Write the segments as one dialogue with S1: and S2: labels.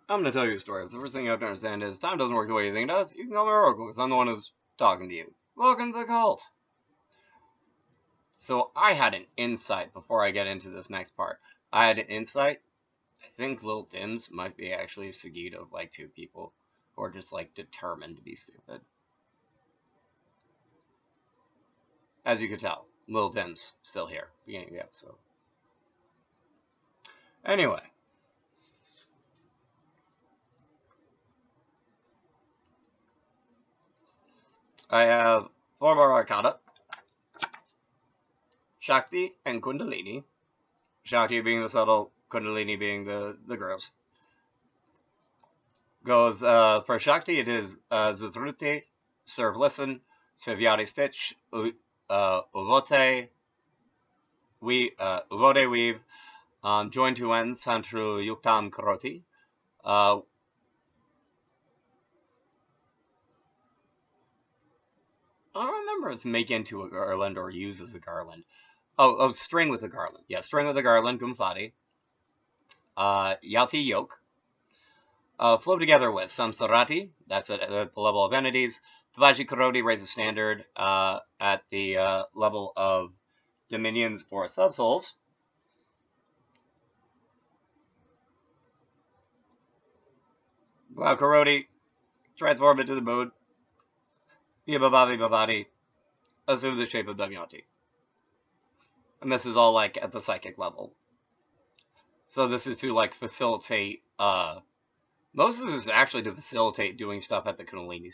S1: I'm going to tell you a story. The first thing you have to understand is time doesn't work the way you think it does. You can call me Oracle because I'm the one who's talking to you. Welcome to the cult. So I had an insight before I get into this next part. I had an insight. I think Little Dims might be actually a Sagita of like two people who are just like determined to be stupid. As you could tell, Little Dims still here, beginning of the episode. Anyway. I have 4 more Arcana. Shakti and Kundalini. Shakti being the subtle, Kundalini being the gross. Goes, for Shakti it is Zazrute, Serve Listen, Sevyati Stitch, Uvote, Uvote Weave, Join Two Ends, Santru Yuktam Karoti. I don't remember if it's make into a garland or use as a garland. Oh, string with a garland. Yeah, string with a garland, Gumfati. Yati Yoke. Flow together with Samsarati, that's at the level of entities. Tavaji Karoti raises standard at the level of dominions or subsouls. Wow, Karoti, transform into the moon. Vibhavati, assume the shape of Damayanti. And this is all like at the psychic level. So this is to like facilitate, most of this is actually to facilitate doing stuff at the Kundalini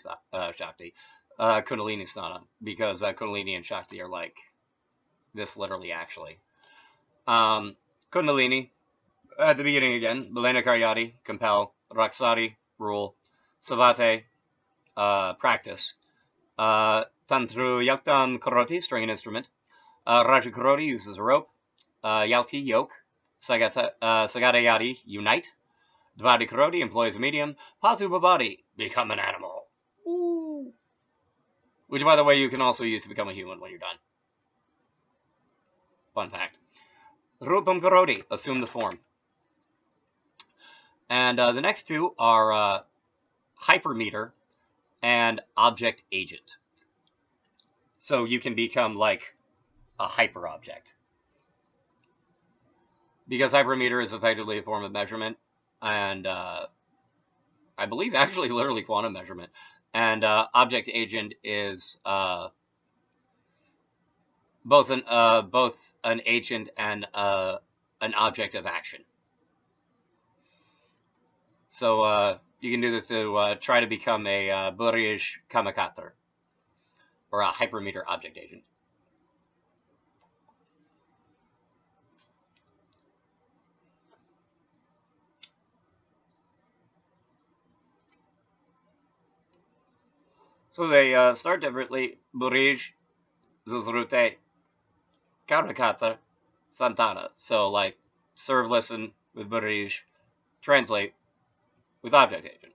S1: Shakti, Kundalini Stana, because Kundalini and Shakti are like this literally actually. Kundalini, at the beginning again, Milena Karyati, compel, Raksari, rule, Savate, practice, Tantru Yaktam Karoti, string and instrument, Raju Karoti uses a rope, Yauti, yoke, Sagatayati, unite, Dvadi Karoti employs a medium, Pasu Babadi, become an animal. Ooh. Which, by the way, you can also use to become a human when you're done. Fun fact. Rupam Karoti, assume the form. And the next two are Hypermeter and Object Agent. So you can become like a hyper object. Because Hypermeter is effectively a form of measurement, and I believe actually literally quantum measurement. And Object Agent is both an agent and an object of action. So you can do this to try to become a Burij Kamakater, or a Hypermeter Object Agent. So they start differently. Burij, Zuzrute, Karakata, Santana. So like serve, listen with Burij, translate with Object Agent.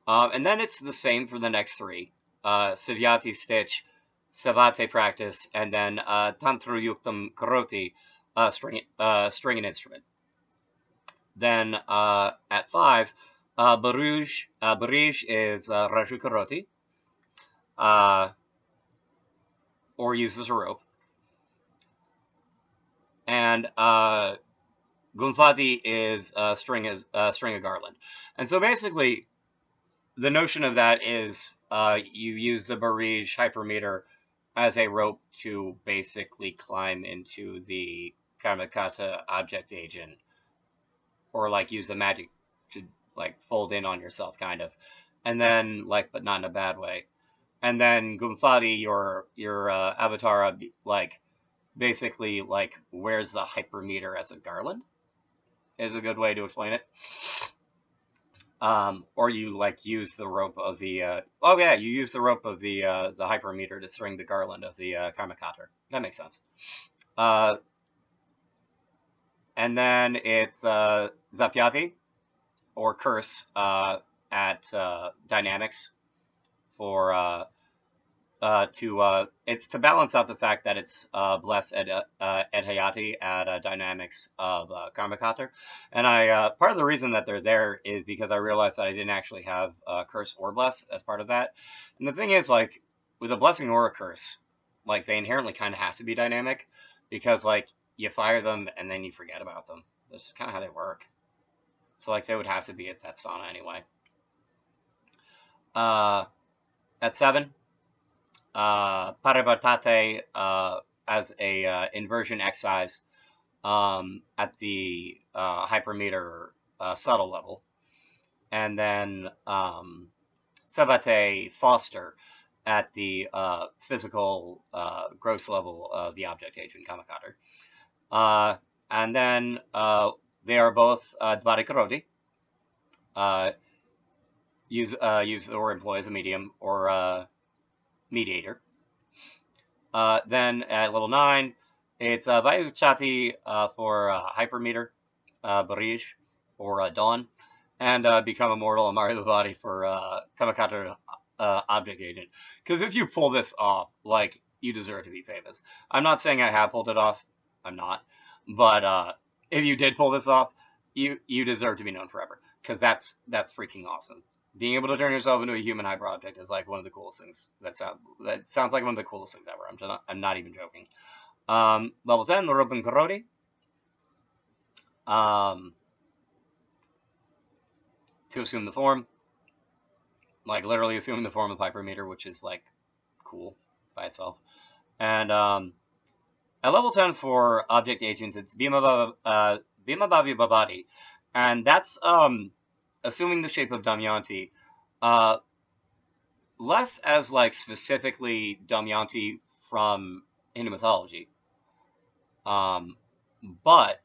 S1: And then it's the same for the next three. Sivyati Stitch, Savate Practice, and then Tantru Yuktam Karoti, string and instrument. Then at 5, Burij is Raju Karoti, or uses a rope. And Gunfati is string a garland. And so basically, the notion of that is you use the Burij Hypermeter as a rope to basically climb into the Kamakata Object Agent, or like use the magic to like fold in on yourself, kind of, and then like, but not in a bad way. And then Gumfati, your avatar, like basically like wears the Hypermeter as a garland, is a good way to explain it. Or you like use the rope of the you use the rope of the Hypermeter to string the garland of the Karmakater. That makes sense. And then it's Zapyati, or curse, at dynamics for it's to balance out the fact that it's blessed at Hayati at dynamics of Karmakater, and part of the reason that they're there is because I realized that I didn't actually have curse or bless as part of that, and the thing is, like, with a blessing or a curse, like, they inherently kind of have to be dynamic because, like, you fire them and then you forget about them. That's kind of how they work. So, like, they would have to be at that stana anyway. At 7, Parivartate as a inversion excise at the hypermeter subtle level. And then Sabate Foster at the physical gross level of the object agent Kamakater. And then they are both Dvarikarodi. Use or employ as a medium or mediator. Then at level 9, it's Vayuchati for Hypermeter, Barij, or Dawn, and become immortal and Mario the Body for Kamakater Object Agent. Because if you pull this off, like, you deserve to be famous. I'm not saying I have pulled it off. I'm not. But if you did pull this off, you deserve to be known forever. Because that's freaking awesome. Being able to turn yourself into a human hyper object is like one of the coolest things. That sounds like one of the coolest things ever. I'm not even joking. Level 10, the Ropen Karodi. To assume the form. Like, literally assuming the form of Hypermeter, which is, like, cool by itself. And at level 10 for object agents, it's Bhima Bhavi Babadi. And that's assuming the shape of Damayanti. Less as, like, specifically Damayanti from Hindu mythology. But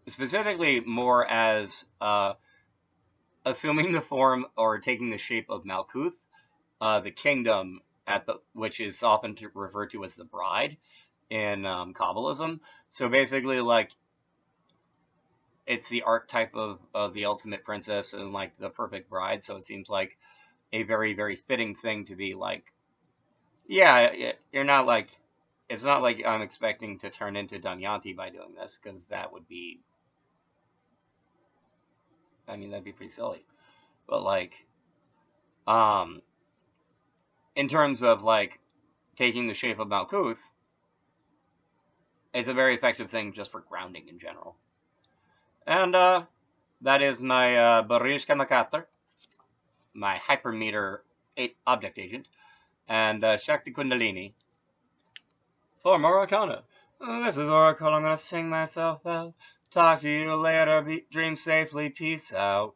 S1: specifically more as assuming the form or taking the shape of Malkuth, the kingdom which is often referred to as the bride in Kabbalism. So basically, like, it's the archetype of the ultimate princess and, like, the perfect bride. So it seems like a very, very fitting thing to be like, yeah, you're not like, it's not like I'm expecting to turn into Damayanti by doing this, because that would be, I mean, that'd be pretty silly. But, like, in terms of, like, taking the shape of Malkuth, it's a very effective thing just for grounding in general. And that is my Barish Kamakater, my Hypermeter 8 object agent, and Shakti Kundalini for more Arcana. This is Oracle. I'm going to sing myself out. Talk to you later. Dream safely. Peace out.